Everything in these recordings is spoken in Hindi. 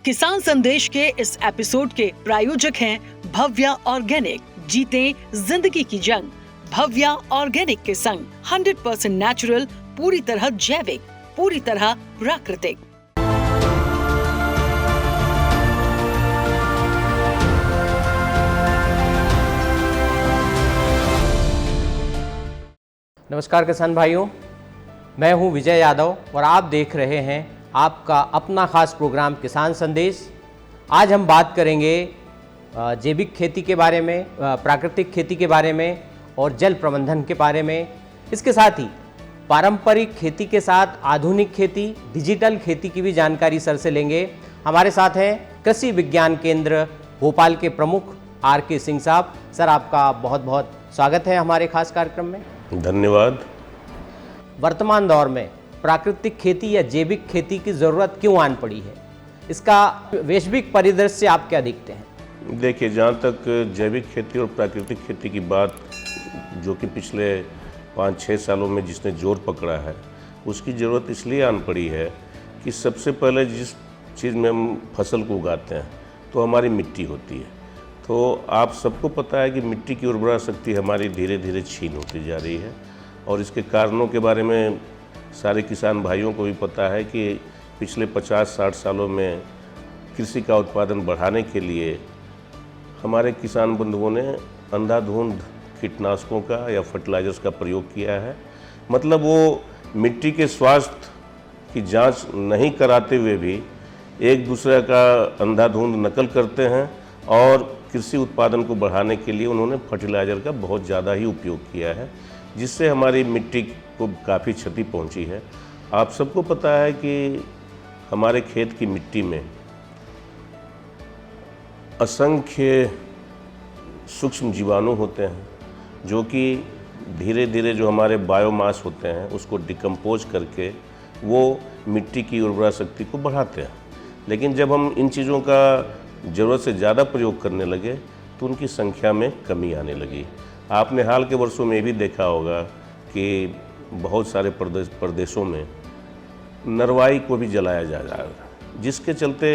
किसान संदेश के इस एपिसोड के प्रायोजक हैं भव्या ऑर्गेनिक। जीते जिंदगी की जंग भव्या ऑर्गेनिक के संग। 100% नेचुरल, पूरी तरह जैविक, पूरी तरह प्राकृतिक। नमस्कार किसान भाइयों, मैं हूं विजय यादव और आप देख रहे हैं आपका अपना खास प्रोग्राम किसान संदेश। आज हम बात करेंगे जैविक खेती के बारे में, प्राकृतिक खेती के बारे में और जल प्रबंधन के बारे में। इसके साथ ही पारंपरिक खेती के साथ आधुनिक खेती, डिजिटल खेती की भी जानकारी सर से लेंगे। हमारे साथ हैं कृषि विज्ञान केंद्र भोपाल के प्रमुख RK सिंह साहब। सर, आपका बहुत बहुत स्वागत है हमारे खास कार्यक्रम में। धन्यवाद। वर्तमान दौर में प्राकृतिक खेती या जैविक खेती की ज़रूरत क्यों आन पड़ी है, इसका वैश्विक परिदृश्य आप क्या देखते हैं? देखिए, जहाँ तक जैविक खेती और प्राकृतिक खेती की बात, जो कि पिछले 5-6 सालों में जिसने जोर पकड़ा है, उसकी ज़रूरत इसलिए आन पड़ी है कि सबसे पहले जिस चीज़ में हम फसल को उगाते हैं तो हमारी मिट्टी होती है। तो आप सबको पता है कि मिट्टी की उर्वरा शक्ति हमारी धीरे धीरे छीन होती जा रही है और इसके कारणों के बारे में सारे किसान भाइयों को भी पता है कि पिछले 50-60 सालों में कृषि का उत्पादन बढ़ाने के लिए हमारे किसान बंधुओं ने अंधाधुंध कीटनाशकों का या फर्टिलाइजर्स का प्रयोग किया है। मतलब वो मिट्टी के स्वास्थ्य की जांच नहीं कराते हुए भी एक दूसरे का अंधाधुंध नकल करते हैं और कृषि उत्पादन को बढ़ाने के लिए उन्होंने फर्टिलाइज़र का बहुत ज़्यादा ही उपयोग किया है, जिससे हमारी मिट्टी को काफ़ी क्षति पहुंची है। आप सबको पता है कि हमारे खेत की मिट्टी में असंख्य सूक्ष्म जीवाणु होते हैं, जो कि धीरे धीरे जो हमारे बायोमास होते हैं उसको डिकम्पोज करके वो मिट्टी की उर्वरा शक्ति को बढ़ाते हैं। लेकिन जब हम इन चीज़ों का ज़रूरत से ज़्यादा प्रयोग करने लगे तो उनकी संख्या में कमी आने लगी। आपने हाल के वर्षों में भी देखा होगा कि बहुत सारे प्रदेशों में नरवाई को भी जलाया जा रहा है, जिसके चलते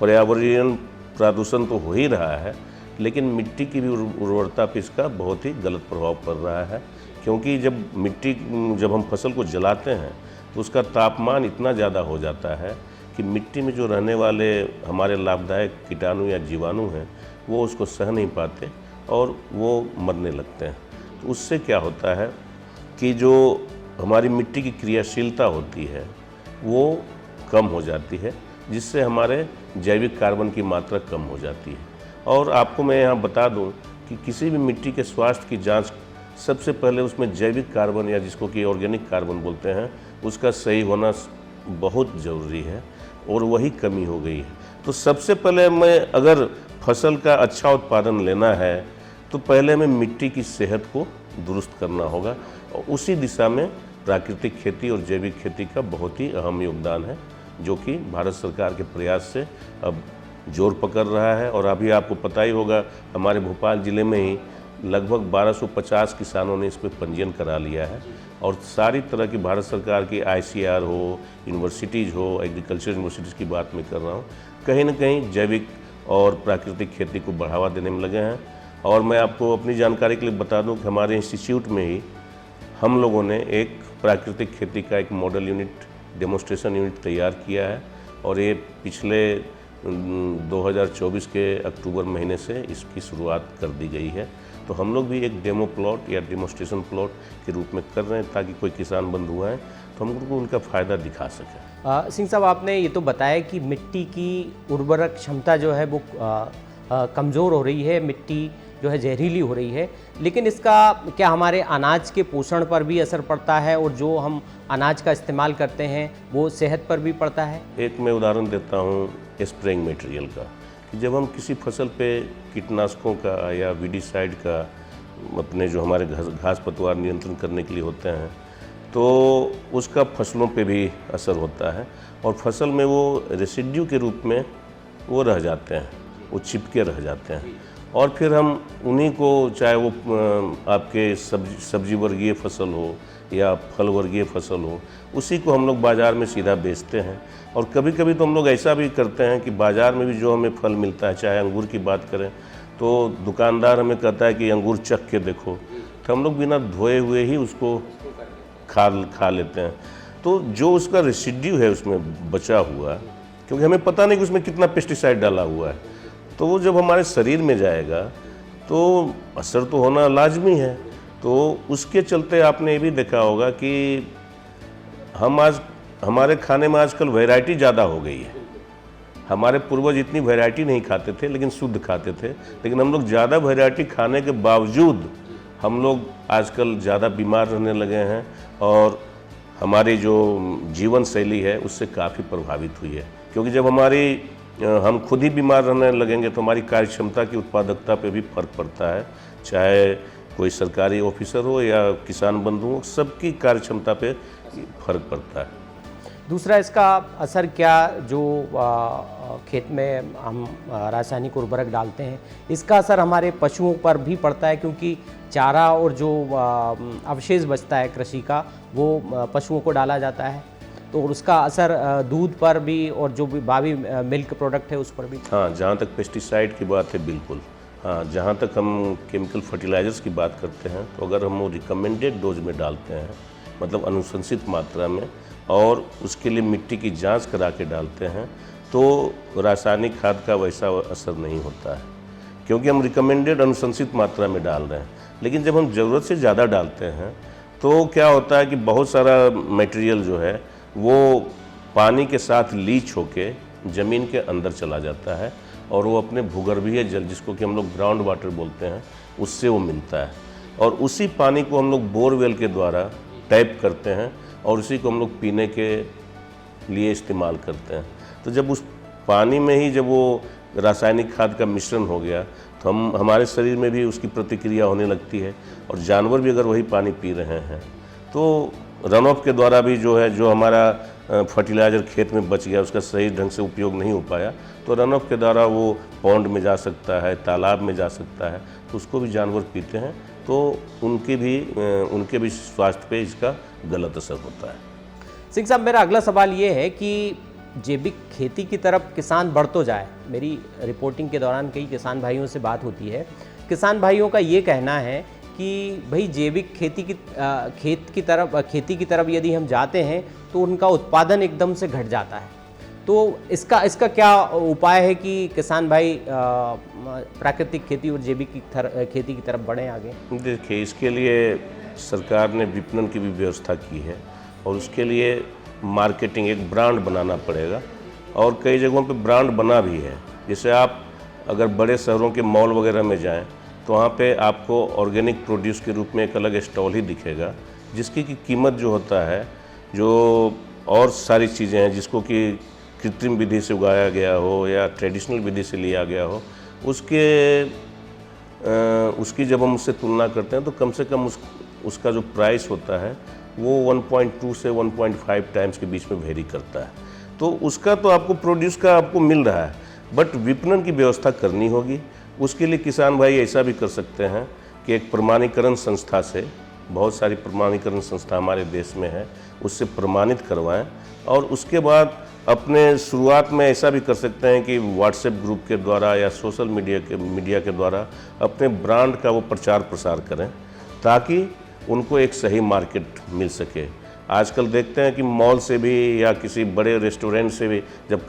पर्यावरण प्रदूषण तो हो ही रहा है, लेकिन मिट्टी की भी उर्वरता पर इसका बहुत ही गलत प्रभाव पड़ रहा है। क्योंकि जब हम फसल को जलाते हैं तो उसका तापमान इतना ज़्यादा हो जाता है कि मिट्टी में जो रहने वाले हमारे लाभदायक कीटाणु या जीवाणु हैं वो उसको सह नहीं पाते और वो मरने लगते हैं। तो उससे क्या होता है कि जो हमारी मिट्टी की क्रियाशीलता होती है वो कम हो जाती है, जिससे हमारे जैविक कार्बन की मात्रा कम हो जाती है। और आपको मैं यहाँ बता दूँ कि किसी भी मिट्टी के स्वास्थ्य की जांच सबसे पहले उसमें जैविक कार्बन या जिसको कि ऑर्गेनिक कार्बन बोलते हैं, उसका सही होना बहुत ज़रूरी है और वही कमी हो गई है। तो सबसे पहले मैं अगर फसल का अच्छा उत्पादन लेना है तो पहले हमें मिट्टी की सेहत को दुरुस्त करना होगा और उसी दिशा में प्राकृतिक खेती और जैविक खेती का बहुत ही अहम योगदान है, जो कि भारत सरकार के प्रयास से अब जोर पकड़ रहा है। और अभी आपको पता ही होगा, हमारे भोपाल ज़िले में ही लगभग 1250 किसानों ने इस पर पंजीयन करा लिया है और सारी तरह की भारत सरकार की ICR हो, यूनिवर्सिटीज़ हो, एग्रीकल्चर यूनिवर्सिटीज़ की बात मैं कर रहा हूँ, कहीं ना कहीं जैविक और प्राकृतिक खेती को बढ़ावा देने में लगे हैं। और मैं आपको अपनी जानकारी के लिए बता दूं कि हमारे इंस्टीट्यूट में ही हम लोगों ने एक प्राकृतिक खेती का एक मॉडल यूनिट, डेमोन्स्ट्रेशन यूनिट तैयार किया है और ये पिछले 2024 के अक्टूबर महीने से इसकी शुरुआत कर दी गई है। तो हम लोग भी एक डेमो प्लॉट या डेमोन्स्ट्रेशन प्लॉट के रूप में कर रहे हैं ताकि कोई किसान बंधु आए तो हम उनको उनका फ़ायदा दिखा सकें। सिंह साहब, आपने ये तो बताया कि मिट्टी की उर्वरक क्षमता जो है वो कमज़ोर हो रही है, मिट्टी जो है जहरीली हो रही है, लेकिन इसका क्या हमारे अनाज के पोषण पर भी असर पड़ता है और जो हम अनाज का इस्तेमाल करते हैं वो सेहत पर भी पड़ता है? एक मैं उदाहरण देता हूँ स्प्रेइंग मटेरियल का, कि जब हम किसी फसल पे कीटनाशकों का या वीडिसाइड का अपने जो हमारे घास पतवार नियंत्रण करने के लिए होते हैं तो उसका फसलों पे भी असर होता है और फसल में वो रेसिड्यू के रूप में वो रह जाते हैं, वो चिपके रह जाते हैं और फिर हम उन्हीं को, चाहे वो आपके सब्जी वर्गीय फसल हो या फल वर्गीय फसल हो, उसी को हम लोग बाज़ार में सीधा बेचते हैं। और कभी कभी तो हम लोग ऐसा भी करते हैं कि बाज़ार में भी जो हमें फल मिलता है, चाहे अंगूर की बात करें तो दुकानदार हमें कहता है कि अंगूर चख के देखो, तो हम लोग बिना धोए हुए ही उसको खा लेते हैं। तो जो उसका रेसिड्यू है उसमें बचा हुआ, क्योंकि हमें पता नहीं कि उसमें कितना पेस्टिसाइड डाला हुआ है, तो वो जब हमारे शरीर में जाएगा तो असर तो होना लाजमी है। तो उसके चलते आपने ये भी देखा होगा कि हमारे खाने में आजकल वैरायटी ज़्यादा हो गई है। हमारे पूर्वज इतनी वैरायटी नहीं खाते थे, लेकिन शुद्ध खाते थे, लेकिन हम लोग ज़्यादा वैरायटी खाने के बावजूद हम लोग आजकल ज़्यादा बीमार रहने लगे हैं और हमारी जो जीवन शैली है उससे काफ़ी प्रभावित हुई है। क्योंकि जब हम खुद ही बीमार रहने लगेंगे तो हमारी कार्य क्षमता की उत्पादकता पे भी फर्क पड़ता है, चाहे कोई सरकारी ऑफिसर हो या किसान बंधु हो, सबकी कार्य क्षमता पे फर्क पड़ता है। दूसरा, इसका असर क्या, जो खेत में हम रासायनिक उर्वरक डालते हैं, इसका असर हमारे पशुओं पर भी पड़ता है, क्योंकि चारा और जो अवशेष बचता है कृषि का वो पशुओं को डाला जाता है, तो उसका असर दूध पर भी और जो भी भावी मिल्क प्रोडक्ट है उस पर भी। हाँ, जहाँ तक पेस्टिसाइड की बात है, बिल्कुल। हाँ, जहाँ तक हम केमिकल फर्टिलाइजर्स की बात करते हैं, तो अगर हम वो रिकमेंडेड डोज में डालते हैं, मतलब अनुशंसित मात्रा में, और उसके लिए मिट्टी की जांच करा के डालते हैं, तो रासायनिक खाद का वैसा असर नहीं होता है, क्योंकि हम रिकमेंडेड अनुशंसित मात्रा में डाल रहे हैं। लेकिन जब हम ज़रूरत से ज़्यादा डालते हैं तो क्या होता है कि बहुत सारा मटेरियल जो है वो पानी के साथ लीच होके ज़मीन के अंदर चला जाता है और वो अपने भूगर्भीय जल, जिसको कि हम लोग ग्राउंड वाटर बोलते हैं, उससे वो मिलता है। और उसी पानी को हम लोग बोरवेल के द्वारा टैप करते हैं और उसी को हम लोग पीने के लिए इस्तेमाल करते हैं। तो जब उस पानी में ही जब वो रासायनिक खाद का मिश्रण हो गया तो हमारे शरीर में भी उसकी प्रतिक्रिया होने लगती है, और जानवर भी अगर वही पानी पी रहे हैं तो रन ऑफ के द्वारा भी जो हमारा फर्टिलाइज़र खेत में बच गया, उसका सही ढंग से उपयोग नहीं हो पाया, तो रन ऑफ के द्वारा वो पॉन्ड में जा सकता है, तालाब में जा सकता है, तो उसको भी जानवर पीते हैं, तो उनके भी स्वास्थ्य पे इसका गलत असर होता है। सिंह साहब, मेरा अगला सवाल ये है कि जैविक खेती की तरफ किसान बढ़ तो जाए। मेरी रिपोर्टिंग के दौरान कई किसान भाइयों से बात होती है, किसान भाइयों का ये कहना है कि भाई जैविक खेती की तरफ यदि हम जाते हैं तो उनका उत्पादन एकदम से घट जाता है। तो इसका क्या उपाय है कि किसान भाई प्राकृतिक खेती और जैविक खेती की तरफ बढ़ें आगे? देखिए, इसके लिए सरकार ने विपणन की भी व्यवस्था की है और उसके लिए मार्केटिंग, एक ब्रांड बनाना पड़ेगा, और कई जगहों पे ब्रांड बना भी है। जैसे आप अगर बड़े शहरों के मॉल वगैरह में जाएं तो वहाँ पे आपको ऑर्गेनिक प्रोड्यूस के रूप में एक अलग स्टॉल ही दिखेगा, जिसकी की कीमत जो होता है, जो और सारी चीज़ें हैं जिसको कि कृत्रिम विधि से उगाया गया हो या ट्रेडिशनल विधि से लिया गया हो, उसकी जब हम उससे तुलना करते हैं तो कम से कम उसका जो प्राइस होता है वो 1.2 से 1.5 टाइम्स के बीच में वेरी करता है। तो उसका तो आपको प्रोड्यूस का आपको मिल रहा है, बट विपणन की व्यवस्था करनी होगी। उसके लिए किसान भाई ऐसा भी कर सकते हैं कि एक प्रमाणीकरण संस्था से, बहुत सारी प्रमाणीकरण संस्था हमारे देश में है, उससे प्रमाणित करवाएं, और उसके बाद अपने शुरुआत में ऐसा भी कर सकते हैं कि व्हाट्सएप ग्रुप के द्वारा या सोशल मीडिया के द्वारा अपने ब्रांड का वो प्रचार प्रसार करें, ताकि उनको एक सही मार्केट मिल सके। आजकल देखते हैं कि मॉल से भी या किसी बड़े रेस्टोरेंट से भी जब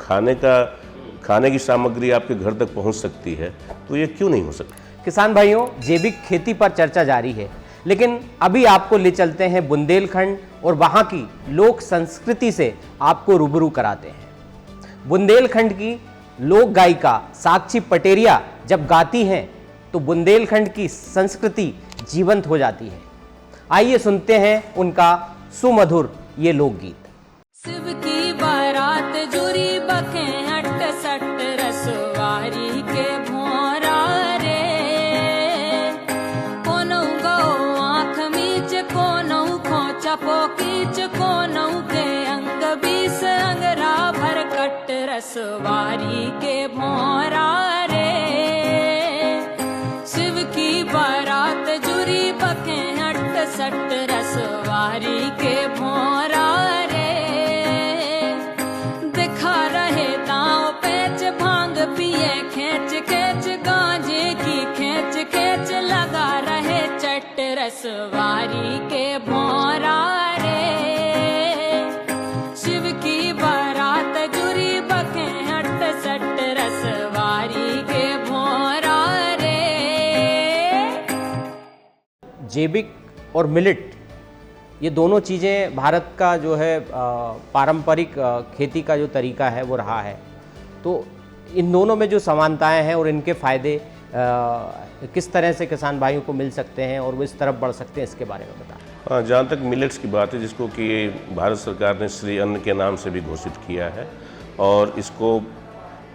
खाने की सामग्री आपके घर तक पहुंच सकती है, तो ये क्यों नहीं हो सकता? किसान भाइयों, जैविक खेती पर चर्चा जारी है, लेकिन अभी आपको ले चलते हैं बुंदेलखंड और वहाँ की लोक संस्कृति से आपको रूबरू कराते हैं। बुंदेलखंड की लोक गायिका साक्षी पटेरिया जब गाती हैं तो बुंदेलखंड की संस्कृति जीवंत हो जाती है। आइए सुनते हैं उनका सुमधुर ये लोकगीत। शिव की बारात जुरी बखे हट सट रसवारी के भोरा रे, कोनो गो आँख मीच कोनो खोचा पोकीच कोनो के अंग बीस अंगरा भर कट रसवारी के भोरा रे। रसवारी के भौरा रे, दिखा रहे दांव पेच, भांग पिए खेच खेच, गांजे की खेच खेच, लगा रहे चट रसवारी के भौरा रे। शिव की बारात जुरी बके हट सट रसवारी के भौरा रे। जैविक और मिलेट, ये दोनों चीज़ें भारत का जो है पारंपरिक खेती का जो तरीका है वो रहा है। तो इन दोनों में जो समानताएं हैं और इनके फ़ायदे किस तरह से किसान भाइयों को मिल सकते हैं और वो इस तरफ बढ़ सकते हैं, इसके बारे में बताएं। हाँ, जहाँ तक मिलेट्स की बात है, जिसको कि भारत सरकार ने श्री अन्न के नाम से भी घोषित किया है और इसको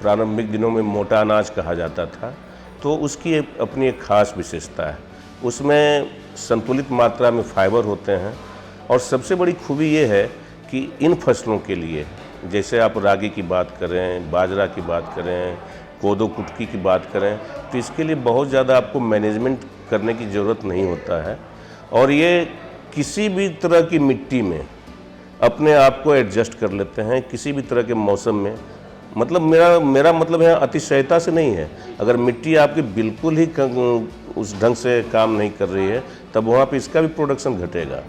प्रारंभिक दिनों में मोटा अनाज कहा जाता था, तो उसकी अपनी एक खास विशेषता है। उसमें संतुलित मात्रा में फाइबर होते हैं और सबसे बड़ी खूबी ये है कि इन फसलों के लिए, जैसे आप रागी की बात करें, बाजरा की बात करें, कोदो कुटकी की बात करें, तो इसके लिए बहुत ज़्यादा आपको मैनेजमेंट करने की ज़रूरत नहीं होता है और ये किसी भी तरह की मिट्टी में अपने आप को एडजस्ट कर लेते हैं, किसी भी तरह के मौसम में। मतलब मेरा मतलब है अतिशयता से नहीं है। अगर मिट्टी आपकी बिल्कुल ही उस ढंग से काम नहीं कर रही है, तब वहाँ पे इसका भी प्रोडक्शन घटेगा।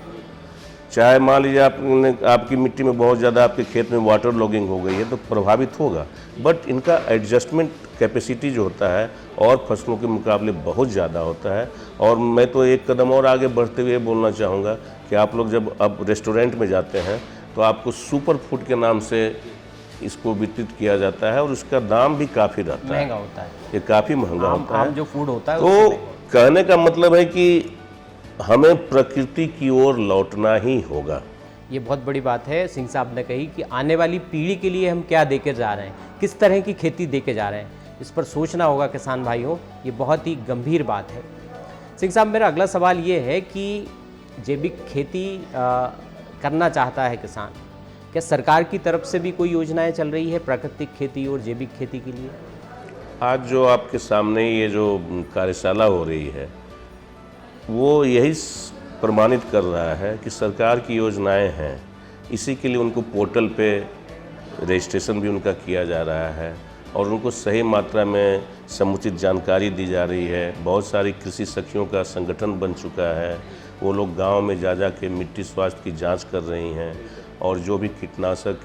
चाहे मान लीजिए आपकी मिट्टी में बहुत ज़्यादा आपके खेत में वाटर लॉगिंग हो गई है तो प्रभावित होगा, बट इनका एडजस्टमेंट कैपेसिटी जो होता है और फसलों के मुकाबले बहुत ज़्यादा होता है। और मैं तो एक कदम और आगे बढ़ते हुए बोलना चाहूँगा कि आप लोग जब अब रेस्टोरेंट में जाते हैं तो आपको सुपर फूड के नाम से इसको वितरित किया जाता है और उसका दाम भी काफ़ी रहता है, महंगा होता है, ये काफ़ी महंगा होता है। जो फूड होता है तो कहने का मतलब है कि हमें प्रकृति की ओर लौटना ही होगा। ये बहुत बड़ी बात है सिंह साहब ने कही कि आने वाली पीढ़ी के लिए हम क्या देके जा रहे हैं, किस तरह की खेती देके जा रहे हैं, इस पर सोचना होगा किसान भाइयों। ये बहुत ही गंभीर बात है। सिंह साहब, मेरा अगला सवाल ये है कि जैविक खेती करना चाहता है किसान, क्या सरकार की तरफ से भी कोई योजनाएं चल रही है प्राकृतिक खेती और जैविक खेती के लिए? आज जो आपके सामने ये जो कार्यशाला हो रही है वो यही प्रमाणित कर रहा है कि सरकार की योजनाएं हैं। इसी के लिए उनको पोर्टल पे रजिस्ट्रेशन भी उनका किया जा रहा है और उनको सही मात्रा में समुचित जानकारी दी जा रही है। बहुत सारी कृषि सखियों का संगठन बन चुका है, वो लोग गांव में जा के मिट्टी स्वास्थ्य की जांच कर रही हैं और जो भी कीटनाशक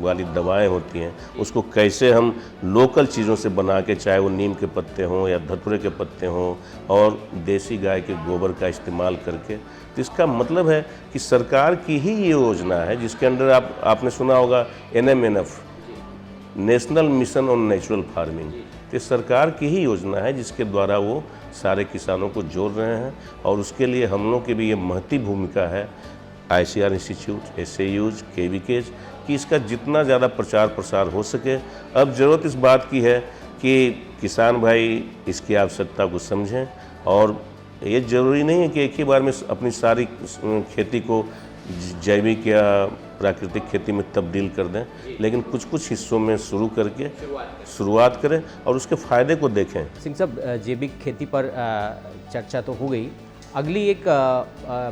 वाली दवाएं होती हैं उसको कैसे हम लोकल चीज़ों से बना के, चाहे वो नीम के पत्ते हों या धतूरे के पत्ते हों और देसी गाय के गोबर का इस्तेमाल करके। तो इसका मतलब है कि सरकार की ही ये योजना है जिसके अंडर आपने सुना होगा NMNF, national mission on natural farming. तो सरकार की ही योजना है जिसके द्वारा वो सारे किसानों को जोड़ रहे हैं और उसके लिए हम लोग की भी ये महती भूमिका है, ICR इंस्टीट्यूट, SAUs, KVKs, कि इसका जितना ज़्यादा प्रचार प्रसार हो सके। अब ज़रूरत इस बात की है कि किसान भाई इसकी आवश्यकता को समझें और ये ज़रूरी नहीं है कि एक ही बार में अपनी सारी खेती को जैविक या प्राकृतिक खेती में तब्दील कर दें, लेकिन कुछ कुछ हिस्सों में शुरू करके शुरुआत करें और उसके फ़ायदे को देखें। सिंह साहब, जैविक खेती पर चर्चा तो हो गई, अगली एक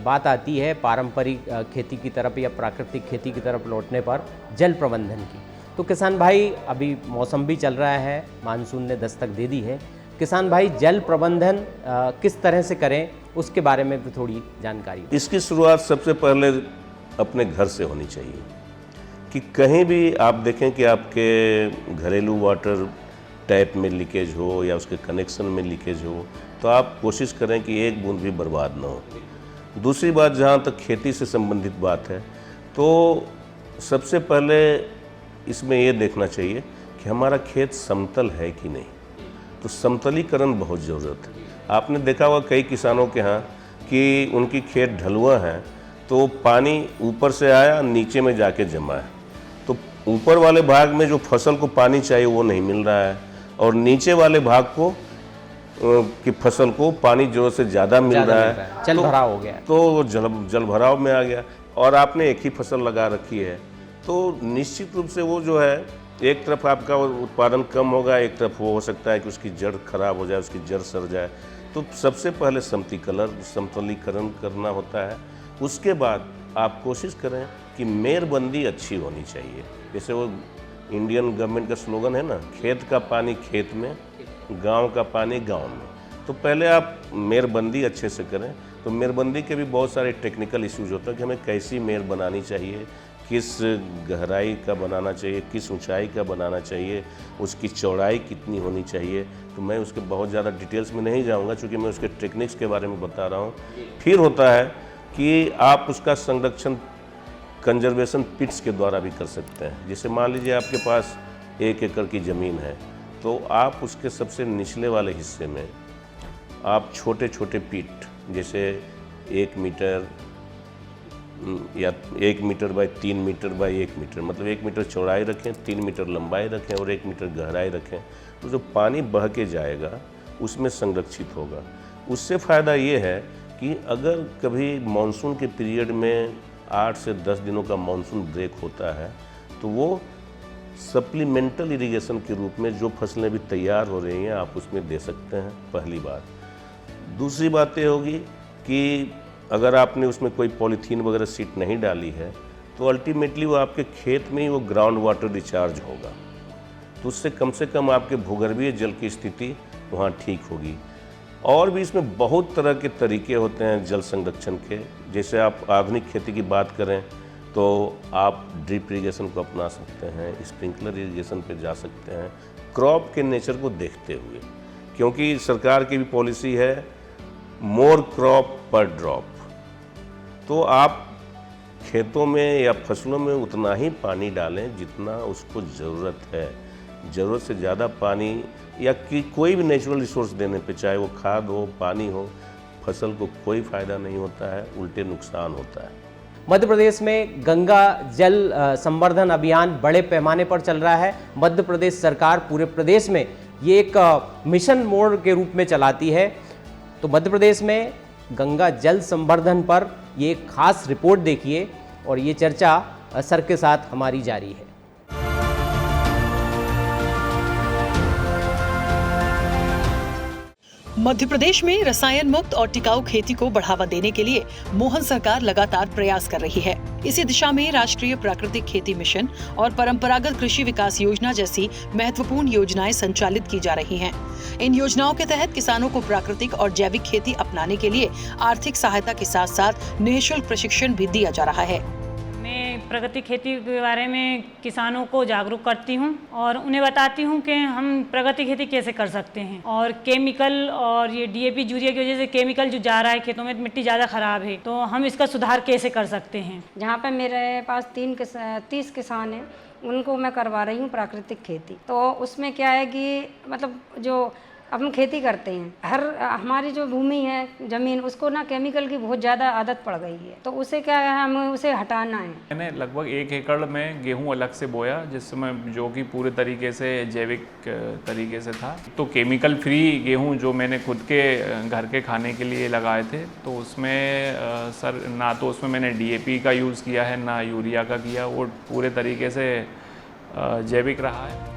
बात आती है पारंपरिक खेती की तरफ या प्राकृतिक खेती की तरफ लौटने पर जल प्रबंधन की। तो किसान भाई, अभी मौसम भी चल रहा है, मानसून ने दस्तक दे दी है, किसान भाई जल प्रबंधन किस तरह से करें उसके बारे में भी थोड़ी जानकारी। इसकी शुरुआत सबसे पहले अपने घर से होनी चाहिए कि कहीं भी आप देखें कि आपके घरेलू वाटर टैप में लीकेज हो या उसके कनेक्शन में लीकेज हो तो आप कोशिश करें कि एक बूंद भी बर्बाद ना हो। दूसरी बात, जहाँ तक खेती से संबंधित बात है, तो सबसे पहले इसमें ये देखना चाहिए कि हमारा खेत समतल है कि नहीं। तो समतलीकरण बहुत ज़रूरत है। आपने देखा होगा कई किसानों के यहाँ कि उनकी खेत ढलुआ हैं तो पानी ऊपर से आया नीचे में जाके जमा है, तो ऊपर वाले भाग में जो फसल को पानी चाहिए वो नहीं मिल रहा है और नीचे वाले भाग को की फसल को पानी जरूरत से ज़्यादा मिल रहा है, जल भराव हो गया, तो जल भराव में आ गया और आपने एक ही फसल लगा रखी है, तो निश्चित रूप से वो जो है एक तरफ आपका उत्पादन कम होगा, एक तरफ वो हो सकता है कि उसकी जड़ खराब हो जाए, उसकी जड़ सड़ जाए। तो सबसे पहले समतलीकरण करना होता है उसके बाद आप कोशिश करें कि मेड़बंदी अच्छी होनी चाहिए। जैसे वो इंडियन गवर्नमेंट का स्लोगन है ना, खेत का पानी खेत में, गांव का पानी गांव में। तो पहले आप मेड़बंदी अच्छे से करें। तो मेड़बंदी के भी बहुत सारे टेक्निकल इश्यूज होते हैं कि हमें कैसी मेड़ बनानी चाहिए, किस गहराई का बनाना चाहिए, किस ऊंचाई का बनाना चाहिए, उसकी चौड़ाई कितनी होनी चाहिए। तो मैं उसके बहुत ज़्यादा डिटेल्स में नहीं जाऊंगा, क्योंकि मैं उसके टेक्निक्स के बारे में बता रहा हूँ। फिर होता है कि आप उसका संरक्षण कंजर्वेशन पिट्स के द्वारा भी कर सकते हैं। जैसे मान लीजिए आपके पास 1 एकड़ की ज़मीन है, तो आप उसके सबसे निचले वाले हिस्से में आप छोटे छोटे पिट, जैसे 1 मीटर या 1 metre by 3 metre by 1 metre, मतलब 1 मीटर चौड़ाई रखें, 3 मीटर लंबाई रखें और 1 मीटर गहराई रखें। तो जो पानी बह के जाएगा उसमें संरक्षित होगा। उससे फ़ायदा ये है कि अगर कभी मानसून के पीरियड में 8 से 10 दिनों का मानसून ब्रेक होता है, तो वो सप्लीमेंटल इरिगेशन के रूप में जो फसलें भी तैयार हो रही हैं आप उसमें दे सकते हैं, पहली बात। दूसरी बात ये होगी कि अगर आपने उसमें कोई पॉलीथीन वगैरह सीट नहीं डाली है, तो अल्टीमेटली वो आपके खेत में ही वो ग्राउंड वाटर रिचार्ज होगा। तो उससे कम से कम आपके भूगर्भीय जल की स्थिति वहाँ ठीक होगी। और भी इसमें बहुत तरह के तरीके होते हैं जल संरक्षण के। जैसे आप आधुनिक खेती की बात करें तो आप ड्रिप इरिगेशन को अपना सकते हैं, स्प्रिंकलर इरिगेशन पे जा सकते हैं, क्रॉप के नेचर को देखते हुए, क्योंकि सरकार की भी पॉलिसी है मोर क्रॉप पर ड्रॉप। तो आप खेतों में या फसलों में उतना ही पानी डालें जितना उसको ज़रूरत है। ज़रूरत से ज़्यादा पानी या कि कोई भी नेचुरल रिसोर्स देने पे, चाहे वो खाद हो, पानी हो, फसल को कोई फ़ायदा नहीं होता है, उल्टे नुकसान होता है। मध्य प्रदेश में गंगा जल संवर्धन अभियान बड़े पैमाने पर चल रहा है। मध्य प्रदेश सरकार पूरे प्रदेश में ये एक मिशन मोड के रूप में चलाती है। तो मध्य प्रदेश में गंगा जल संवर्धन पर ये एक खास रिपोर्ट देखिए और ये चर्चा सर के साथ हमारी जारी है। मध्य प्रदेश में रसायन मुक्त और टिकाऊ खेती को बढ़ावा देने के लिए मोहन सरकार लगातार प्रयास कर रही है। इसी दिशा में राष्ट्रीय प्राकृतिक खेती मिशन और परंपरागत कृषि विकास योजना जैसी महत्वपूर्ण योजनाएं संचालित की जा रही हैं। इन योजनाओं के तहत किसानों को प्राकृतिक और जैविक खेती अपनाने के लिए आर्थिक सहायता के साथ साथ निःशुल्क प्रशिक्षण भी दिया जा रहा है। मैं प्रगति खेती के बारे में किसानों को जागरूक करती हूं और उन्हें बताती हूं कि हम प्रगति खेती कैसे कर सकते हैं। और केमिकल और ये डीएपी यूरिया की वजह से केमिकल जो जा रहा है खेतों में, मिट्टी ज़्यादा ख़राब है, तो हम इसका सुधार कैसे कर सकते हैं। जहाँ पे मेरे पास 30 किसान हैं, उनको मैं करवा रही हूँ प्राकृतिक खेती। तो उसमें क्या है कि मतलब जो अब हम खेती करते हैं, हमारी जो भूमि है, ज़मीन, उसको ना केमिकल की बहुत ज़्यादा आदत पड़ गई है। तो उसे क्या है, हमें उसे हटाना है। मैंने लगभग 1 एकड़ में गेहूं अलग से बोया, जिसमें जो कि पूरे तरीके से जैविक तरीके से था। तो केमिकल फ्री गेहूं जो मैंने खुद के घर के खाने के लिए लगाए थे, तो उसमें सर ना तो उसमें मैंने डीएपी का यूज़ किया है ना यूरिया का किया, वो पूरे तरीके से जैविक रहा है।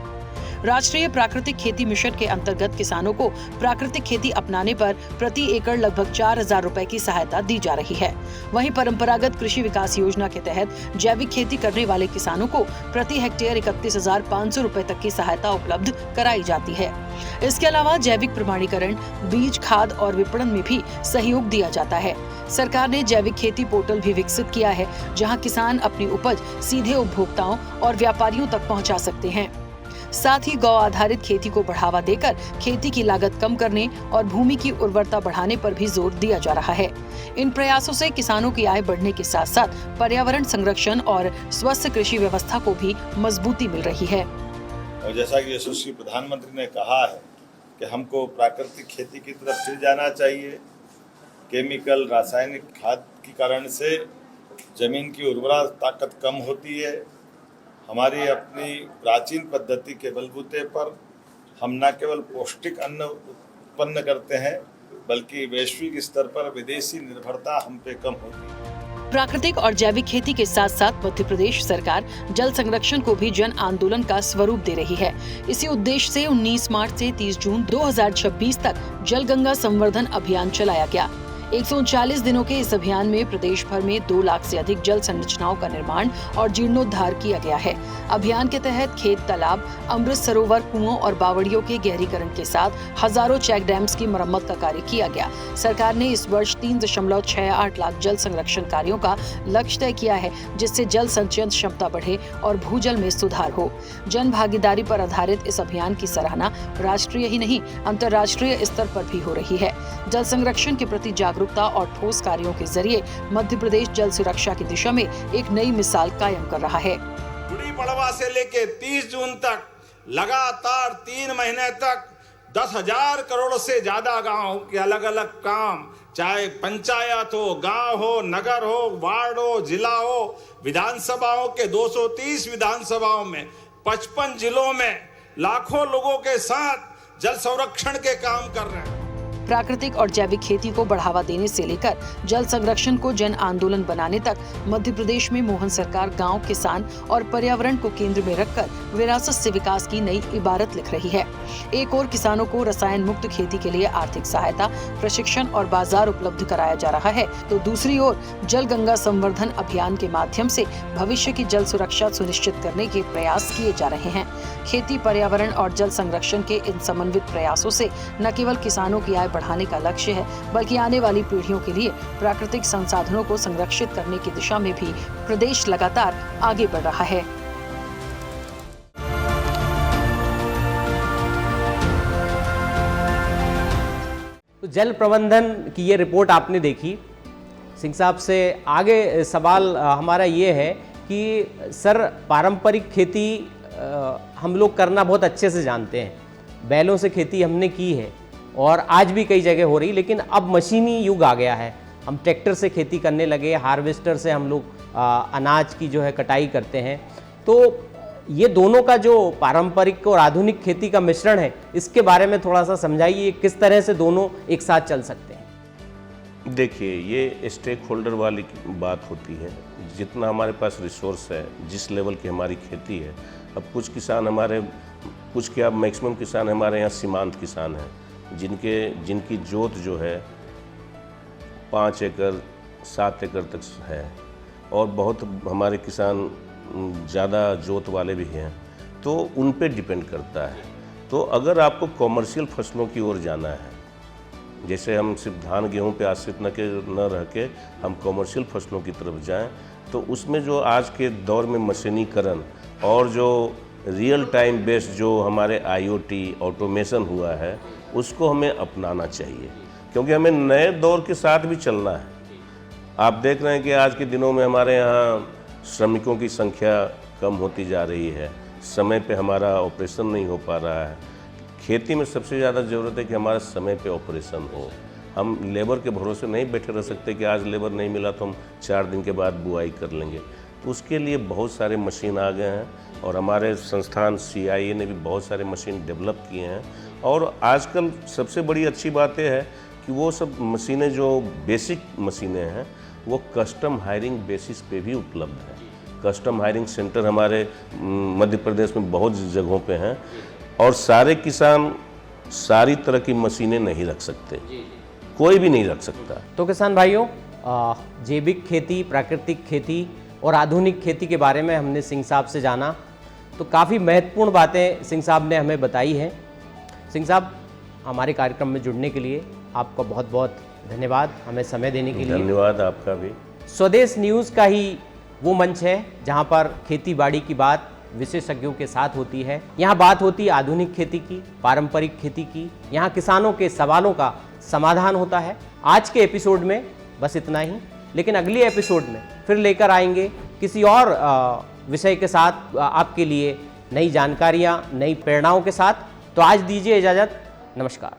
राष्ट्रीय प्राकृतिक खेती मिशन के अंतर्गत किसानों को प्राकृतिक खेती अपनाने पर प्रति एकड़ लगभग 4,000 रुपए की सहायता दी जा रही है। वहीं परंपरागत कृषि विकास योजना के तहत जैविक खेती करने वाले किसानों को प्रति हेक्टेयर 31,500 रुपए तक की सहायता उपलब्ध कराई जाती है। इसके अलावा जैविक प्रमाणीकरण, बीज, खाद और विपणन में भी सहयोग दिया जाता है। सरकार ने जैविक खेती पोर्टल भी विकसित किया है, जहाँ किसान अपनी उपज सीधे उपभोक्ताओं और व्यापारियों तक पहुँचा सकते हैं। साथ ही गौ आधारित खेती को बढ़ावा देकर खेती की लागत कम करने और भूमि की उर्वरता बढ़ाने पर भी जोर दिया जा रहा है। इन प्रयासों से किसानों की आय बढ़ने के साथ साथ पर्यावरण संरक्षण और स्वस्थ कृषि व्यवस्था को भी मजबूती मिल रही है। और जैसा कि यशस्वी प्रधानमंत्री ने कहा है कि हमको प्राकृतिक खेती की तरफ फिर जाना चाहिए। केमिकल, रासायनिक खाद के कारण से जमीन की उर्वरा ताकत कम होती है। हमारी अपनी प्राचीन पद्धति के बलबूते पर हम न केवल पौष्टिक अन्न उत्पन्न करते हैं, बल्कि वैश्विक स्तर पर विदेशी निर्भरता हम पे कम होती है। प्राकृतिक और जैविक खेती के साथ साथ मध्य प्रदेश सरकार जल संरक्षण को भी जन आंदोलन का स्वरूप दे रही है। इसी उद्देश्य से 19 मार्च से 30 जून 2026 तक जल गंगा संवर्धन अभियान चलाया गया। 139 दिनों के इस अभियान में प्रदेश भर में 2 लाख से अधिक जल संरचनाओं का निर्माण और जीर्णोद्धार किया गया है। अभियान के तहत खेत तालाब, अमृत सरोवर, कुओं और बावड़ियों के गहरीकरण के साथ हजारों चेक डैम्स की मरम्मत का कार्य किया गया। सरकार ने इस वर्ष 3.68 लाख जल संरक्षण कार्यों का लक्ष्य तय किया है, जिससे जल संचयन क्षमता बढ़े और भूजल में सुधार हो। जन भागीदारी पर आधारित इस अभियान की सराहना राष्ट्रीय ही नहीं अंतर्राष्ट्रीय स्तर पर भी हो रही है। जल संरक्षण के प्रति जागरूकता और ठोस कार्यों के जरिए मध्य प्रदेश जल सुरक्षा की दिशा में एक नई मिसाल कायम कर रहा है। गुड़ी पड़वा से लेके 30 जून तक लगातार 3 महीने तक 10,000 करोड़ से ज्यादा गांव के अलग अलग काम, चाहे पंचायत हो, गांव हो, नगर हो, वार्ड हो, जिला हो, विधानसभाओं के 230 विधानसभाओं में 55 जिलों में लाखों लोगों के साथ जल संरक्षण के काम कर रहे हैं। प्राकृतिक और जैविक खेती को बढ़ावा देने से लेकर जल संरक्षण को जन आंदोलन बनाने तक मध्य प्रदेश में मोहन सरकार गांव, किसान और पर्यावरण को केंद्र में रखकर विरासत से विकास की नई इबारत लिख रही है। एक ओर किसानों को रसायन मुक्त खेती के लिए आर्थिक सहायता, प्रशिक्षण और बाजार उपलब्ध कराया जा रहा है, तो दूसरी ओर जल गंगा संवर्धन अभियान के माध्यम से भविष्य की जल सुरक्षा सुनिश्चित करने के प्रयास किए जा रहे हैं। खेती, पर्यावरण और जल संरक्षण के इन समन्वित प्रयासों से न केवल किसानों की आय बढ़ाने का लक्ष्य है, बल्कि आने वाली पीढ़ियों के लिए प्राकृतिक संसाधनों को संरक्षित करने की दिशा में भी प्रदेश लगातार आगे बढ़ रहा है। तो जल प्रबंधन की ये रिपोर्ट आपने देखी। सिंह साहब से आगे सवाल हमारा ये है कि सर, पारंपरिक खेती हम लोग करना बहुत अच्छे से जानते हैं, बैलों से खेती हमने की है और आज भी कई जगह हो रही, लेकिन अब मशीनी युग आ गया है। हम ट्रैक्टर से खेती करने लगे, हार्वेस्टर से हम लोग अनाज की जो है कटाई करते हैं। तो ये दोनों का जो पारंपरिक और आधुनिक खेती का मिश्रण है, इसके बारे में थोड़ा सा समझाइए, किस तरह से दोनों एक साथ चल सकते हैं। देखिए, ये स्टेक होल्डर वाली बात होती है। जितना हमारे पास रिसोर्स है, जिस लेवल की हमारी खेती है, अब कुछ किसान हमारे, कुछ क्या मैक्सिमम किसान हमारे यहाँ सीमांत किसान हैं, जिनकी जोत जो है 5 एकड़ 7 एकड़ तक है, और बहुत हमारे किसान ज़्यादा जोत वाले भी हैं, तो उन पे डिपेंड करता है। तो अगर आपको कॉमर्शियल फसलों की ओर जाना है, जैसे हम सिर्फ धान गेहूं पे आश्रित न रह के हम कॉमर्शियल फसलों की तरफ जाएं, तो उसमें जो आज के दौर में मशीनीकरण और जो रियल टाइम बेस्ड जो हमारे IoT ऑटोमेशन हुआ है, उसको हमें अपनाना चाहिए, क्योंकि हमें नए दौर के साथ भी चलना है। आप देख रहे हैं कि आज के दिनों में हमारे यहाँ श्रमिकों की संख्या कम होती जा रही है, समय पे हमारा ऑपरेशन नहीं हो पा रहा है। खेती में सबसे ज़्यादा ज़रूरत है कि हमारा समय पे ऑपरेशन हो। हम लेबर के भरोसे नहीं बैठे रह सकते कि आज लेबर नहीं मिला तो हम 4 दिन के बाद बुआई कर लेंगे। तो उसके लिए बहुत सारे मशीन आ गए हैं, और हमारे संस्थान CIA ने भी बहुत सारे मशीन डेवलप किए हैं। और आजकल सबसे बड़ी अच्छी बात यह है कि वो सब मशीनें, जो बेसिक मशीनें हैं, वो कस्टम हायरिंग बेसिस पे भी उपलब्ध है। कस्टम हायरिंग सेंटर हमारे मध्य प्रदेश में बहुत जगहों पे हैं, और सारे किसान सारी तरह की मशीनें नहीं रख सकते, कोई भी नहीं रख सकता। तो किसान भाइयों, जैविक खेती, प्राकृतिक खेती और आधुनिक खेती के बारे में हमने सिंह साहब से जाना, तो काफ़ी महत्वपूर्ण बातें सिंह साहब ने हमें बताई हैं। सिंह साहब, हमारे कार्यक्रम में जुड़ने के लिए आपका बहुत बहुत धन्यवाद, हमें समय देने के लिए। धन्यवाद आपका भी। स्वदेश न्यूज़ का ही वो मंच है जहाँ पर खेती बाड़ी की बात विशेषज्ञों के साथ होती है। यहाँ बात होती है आधुनिक खेती की, पारंपरिक खेती की, यहाँ किसानों के सवालों का समाधान होता है। आज के एपिसोड में बस इतना ही, लेकिन अगले एपिसोड में फिर लेकर आएंगे किसी और विषय के साथ आपके लिए नई जानकारियाँ, नई प्रेरणाओं के साथ। तो आज दीजिए इजाज़त, नमस्कार।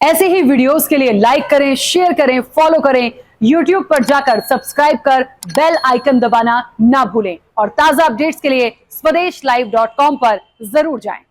ऐसे ही वीडियोस के लिए लाइक करें, शेयर करें, फॉलो करें। YouTube पर जाकर सब्सक्राइब कर बेल आइकन दबाना ना भूलें, और ताजा अपडेट्स के लिए swedeshlive.com पर जरूर जाएं।